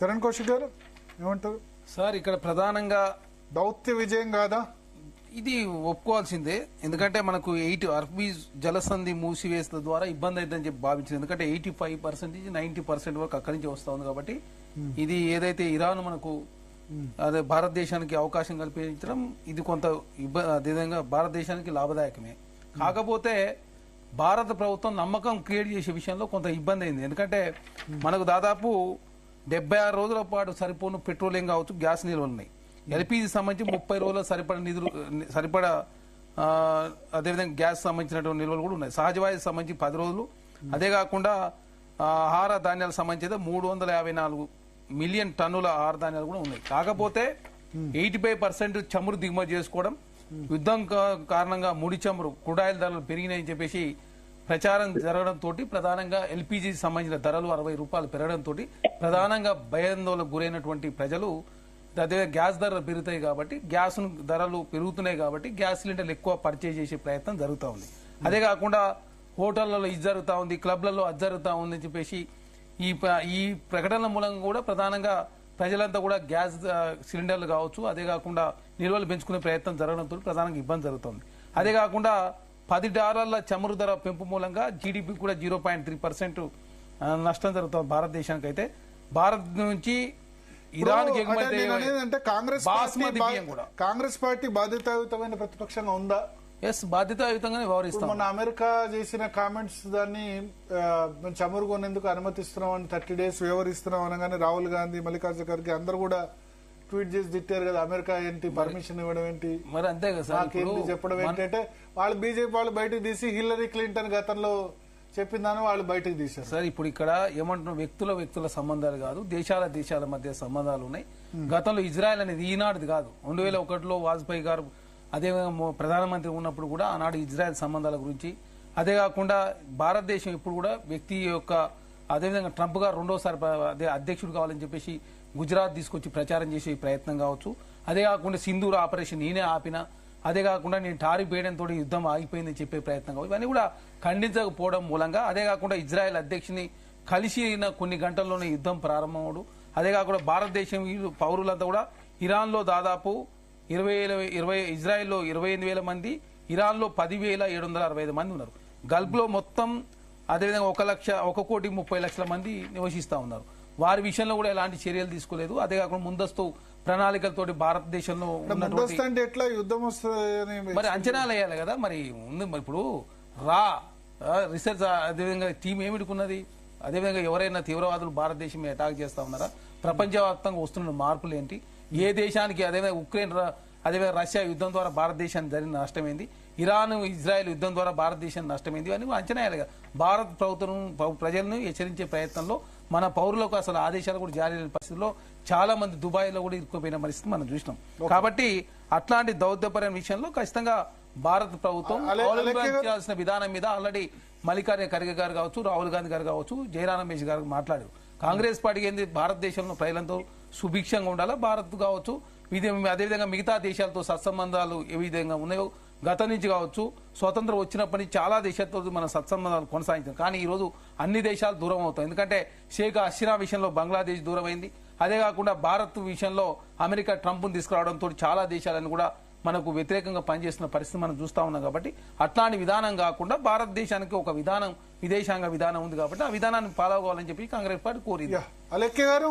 చరణ్ కౌశిక్ గారు ఏమంటారు సార్? ఇక్కడ ప్రధానంగా దౌత్య విజయం కాదా ఇది ఒప్పుకోవాల్సిందే. ఎందుకంటే మనకు 8 అరబ్బీ జలసంధి మూసివేసిన ద్వారా ఇబ్బంది అవుతుందని చెప్పి భావించింది. ఎందుకంటే 85% 90% వరకు అక్కడి నుంచి వస్తా ఉంది. కాబట్టి ఇది ఏదైతే ఇరాన్ మనకు అదే భారతదేశానికి అవకాశం కల్పించడం ఇది కొంత అదేవిధంగా భారతదేశానికి లాభదాయకమే. కాకపోతే భారత ప్రభుత్వం నమ్మకం క్రియేట్ చేసే విషయంలో కొంత ఇబ్బంది అయింది. ఎందుకంటే మనకు దాదాపు 76 రోజుల పాటు సరిపోను పెట్రోలియం కావచ్చు, గ్యాస్ నిల్వలు ఉన్నాయి. ఎల్పీజీ సంబంధించి 30 రోజుల సరిపడా అదేవిధంగా గ్యాస్ సంబంధించినటువంటి నిల్వలు కూడా ఉన్నాయి. సహజవాయువు సంబంధించి 10 రోజులు. అదే కాకుండా ఆహార ధాన్యాలకు సంబంధించి 354 మిలియన్ టన్నుల ఆహార ధాన్యాలు కూడా ఉన్నాయి. కాకపోతే 85% చమురు దిగుమతి చేసుకోవడం, యుద్ధం కారణంగా ముడి చమురు క్రూడాయిల్ ధరలు పెరిగినాయని చెప్పేసి ప్రచారం జరగడంతో ప్రధానంగా ఎల్పీజీ సంబంధించిన ధరలు 60 రూపాయలు పెరగడంతో ప్రధానంగా భయాందోళనకు గురైనటువంటి ప్రజలు అదే గ్యాస్ ధరలు పెరుగుతాయి కాబట్టి గ్యాస్ ధరలు పెరుగుతున్నాయి కాబట్టి గ్యాస్ సిలిండర్లు ఎక్కువ పర్చేజ్ చేసే ప్రయత్నం జరుగుతూ ఉంది. అదే కాకుండా హోటళ్లలో ఇది జరుగుతూ ఉంది, క్లబ్లలో అది జరుగుతూ ఉంది అని చెప్పేసి ఈ ప్రకటనల మూలంగా కూడా ప్రధానంగా ప్రజలంతా కూడా గ్యాస్ సిలిండర్లు కావచ్చు, అదే కాకుండా నిల్వలు పెంచుకునే ప్రయత్నం జరగడంతో ప్రధానంగా ఇబ్బంది జరుగుతుంది. అదే కాకుండా $10 చమురు ధర పెంపు మూలంగా జీడీపీ కూడా 0.3% నష్టం జరుగుతుంది భారతదేశానికి. అయితే భారత్ నుంచి ఇరాన్ కాంగ్రెస్ పార్టీ బాధ్యతాయుతమైన ప్రతిపక్షంగా ఉందా? ఎస్, బాధ్యతాయుతంగానే వ్యవహరిస్తాం. మన అమెరికా చేసిన కామెంట్స్ దాన్ని చమురు కొనేందుకు అనుమతిస్తున్నాం అని 30 days వ్యవహరిస్తున్నాం అనగానే రాహుల్ గాంధీ, మల్లికార్జున ఖర్గే అందరూ కూడా ట్వీట్ చేసి తిట్టారు కదా. అమెరికా ఏంటి పర్మిషన్ ఇవ్వడం ఏంటి, మరి అంతే కదా సార్ చెప్పడం ఏంటంటే వాళ్ళు బీజేపీ వాళ్ళు బయటకు తీసి హిల్లరీ క్లింటన్ గతంలో చెప్పిందని వాళ్ళు బయటకు తీశారు. సార్ ఇప్పుడు ఇక్కడ ఏమంటున్నాం, వ్యక్తుల సంబంధాలు కాదు, దేశాల మధ్య సంబంధాలు ఉన్నాయి. గతంలో ఇజ్రాయెల్ అనేది ఈనాటిది కాదు. 2001లో వాజ్పేయి గారు అదే ప్రధానమంత్రి ఉన్నప్పుడు కూడా ఆనాడు ఇజ్రాయెల్ సంబంధాల గురించి, అదే కాకుండా భారతదేశం ఇప్పుడు కూడా వ్యక్తి యొక్క అదేవిధంగా ట్రంప్ గారు రెండోసారి అదే అధ్యక్షుడు కావాలని చెప్పేసి గుజరాత్ తీసుకొచ్చి ప్రచారం చేసే ప్రయత్నం కావచ్చు, అదే కాకుండా సింధూర్ ఆపరేషన్ నేనే ఆపిన, అదే కాకుండా నేను టారిఫ్ వేయడంతో యుద్ధం ఆగిపోయిందని చెప్పే ప్రయత్నం కావచ్చు, ఇవన్నీ కూడా ఖండించకపోవడం మూలంగా, అదే కాకుండా ఇజ్రాయెల్ అధ్యక్షుని కలిసిన కొన్ని గంటల్లోనే యుద్ధం ప్రారంభమవడం, అదే కాకుండా భారతదేశం పౌరులంతా కూడా ఇరాన్లో దాదాపు ఇజ్రాయెల్లో 28,000 మంది, ఇరాన్లో 10,765 మంది ఉన్నారు. గల్ఫ్లో మొత్తం అదేవిధంగా 1,30,00,000 మంది నివసిస్తా ఉన్నారు. వారి విషయంలో కూడా ఎలాంటి చర్యలు తీసుకోలేదు. అదే కాకుండా ముందస్తు ప్రణాళికలతోటి భారతదేశంలో ఎట్లా యుద్ధం వస్తుంది మరి అంచనాలు వేయాలి కదా. మరి ఉంది మరి ఇప్పుడు రీసెర్చ్ అదేవిధంగా టీం ఏమిటికున్నది, అదేవిధంగా ఎవరైనా తీవ్రవాదులు భారతదేశం అటాక్ చేస్తా ఉన్నారా, ప్రపంచవ్యాప్తంగా వస్తున్న మార్పులు ఏంటి, ఏ దేశానికి అదేవిధంగా ఉక్రెయిన్ అదేవిధంగా రష్యా యుద్ధం ద్వారా భారతదేశానికి జరిగిన నష్టమైంది, ఇరాన్ ఇజ్రాయెల్ యుద్ధం ద్వారా భారతదేశానికి నష్టమైంది, అని అంచనా వేయాలి కదా. భారత ప్రభుత్వం ప్రజలను హెచ్చరించే ప్రయత్నంలో మన పౌరులకు అసలు ఆదేశాలు కూడా జారీ లేని పరిస్థితుల్లో చాలా మంది దుబాయ్ లో కూడా ఇరుక్కుపోయిన పరిస్థితి మనం చూసినాం. కాబట్టి అట్లాంటి దౌత్యపరమైన విషయంలో ఖచ్చితంగా భారత ప్రభుత్వం అవలంబించాల్సిన విధానం మీద ఆల్రెడీ మల్లికార్జున ఖర్గే గారు కావచ్చు, రాహుల్ గాంధీ గారు కావచ్చు, జయరాం రమేష్ గారు మాట్లాడారు. కాంగ్రెస్ పార్టీకి ఏంది, భారతదేశంలో ప్రజలంతో సుభిక్షంగా ఉండాలా, భారత్ కావచ్చు అదేవిధంగా మిగతా దేశాలతో సత్సంబంధాలు ఏ విధంగా ఉన్నాయో గతం నుంచి కావచ్చు, స్వతంత్రం వచ్చినప్పటి నుంచి చాలా దేశాలతో మన సత్సంబంధాలు కొనసాగించాం. కానీ ఈ రోజు అన్ని దేశాలు దూరం అవుతాయి. ఎందుకంటే షేక్ హసీనా విషయంలో బంగ్లాదేశ్ దూరం అయింది. అదే కాకుండా భారత్ విషయంలో అమెరికా ట్రంప్ను తీసుకురావడంతో చాలా దేశాలను కూడా మనకు వ్యతిరేకంగా పనిచేస్తున్న పరిస్థితి మనం చూస్తా ఉన్నాం. కాబట్టి అట్లాంటి విధానం కాకుండా భారతదేశానికి ఒక విధానం, విదేశాంగ విధానం ఉంది కాబట్టి ఆ విధానాన్ని ఫాలో అవ్వాలని చెప్పి కాంగ్రెస్ పార్టీ కోరింది. అలెక్కే గారు